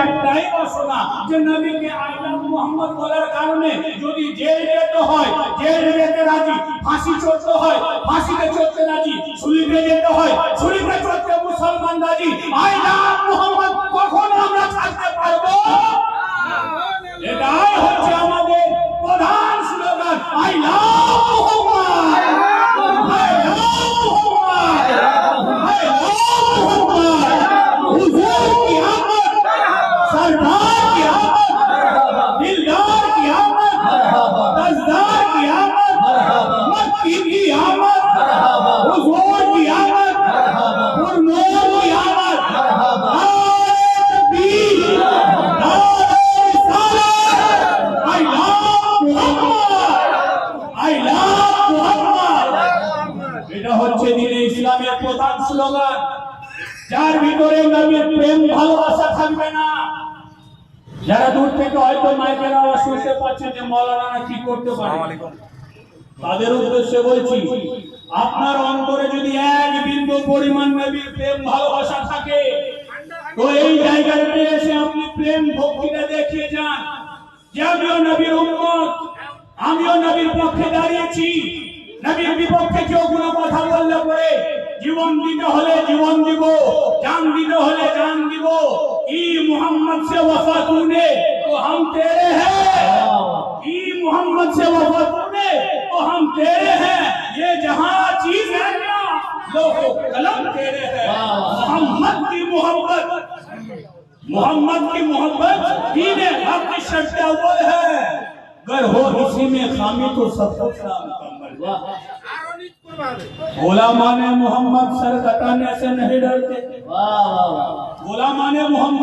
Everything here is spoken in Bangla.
একটাই বাসনা যে নবীকে আই লাভ মুহাম্মদ বলার কারণে যদি জেল যেতে হয় জেল যেতে রাজি, ফাঁসি চড়তে হয় ফাঁসিতে চড়তে রাজি, ছুরিতে যেতে হয় ছুরিতে চড়তে মুসলমান রাজি। আই লাভ মুহাম্মদ কখনো আমরা ছাড়তে পারবো? এটাই হচ্ছে আমাদের প্রধান slogan, I love Muhammad, I love Muhammad, I love Muhammad. হুজুর কি আমত, सरदार की आमद, दिलदार की आमद, दसदार की आमद, मक्की की आमद, हुजूर की आमद, पुरनूर की आमद, এটা হচ্ছে দিনে ইসলামের প্রধান স্লোগান, যার ভিতরে নবীর প্রেম ভালোবাসা থাকবে না। যারা দূর থেকে হয়তো মাইকের আওয়াজ শুনতে পাচ্ছে যে মাওলানা কি করতে পারে, তাদের উদ্দেশ্যে বলছি, আপনার অন্তরে যদি এক বিন্দু পরিমাণ নবীর প্রেম ভালোবাসা থাকে তো এই জায়গাতে এসে আপনি প্রেম ভক্তিটা দেখিয়ে যান যে আমিও নবীর উম্মত, আমিও নবীর পক্ষে দাঁড়িয়েছি। নবীর বিপক্ষে কেউ কোনো কথা বললে পরে জীবন দিতে হলে জীবন দিব, জান দিতে হলে জান দিব। কি मोहम्मद से वफा तूने तो हम तेरे हैं, की मोहम्मद से वफा तूने तो हम तेरे हैं। ये जहां चीज है क्या लोगों कलम तेरे हैं। मोहम्मद की मोहब्बत, मोहम्मद की मोहब्बत दीन हक की शर्त अव्वल है। अगर हो इसी में खामी तो सब कुछ मुकम्मल। गुलामाने मोहम्मद सर कटाने से नहीं डरते, गुलामाने मोहम्मद